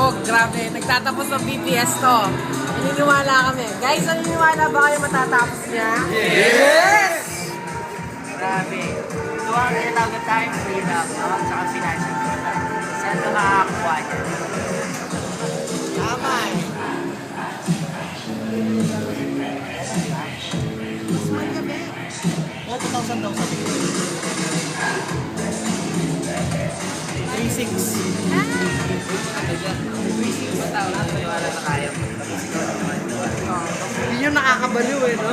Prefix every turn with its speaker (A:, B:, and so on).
A: pasabog. Grabe, nagtatapos ng BTS to. Naniniwala kami. Guys, naniniwala ba kayo matatapos niya?
B: Yes! Grabe. Ito ang tinatawag na time freedom, no? Tsaka financial freedom. Saan ka makakakuha niyan?
A: Tama eh.
C: Oh, 2,000 daw sabi ko. 3,600.
B: 3-6 ba tao? Wala na kaya mo.
A: Yun yung nakakabaliw eh, no?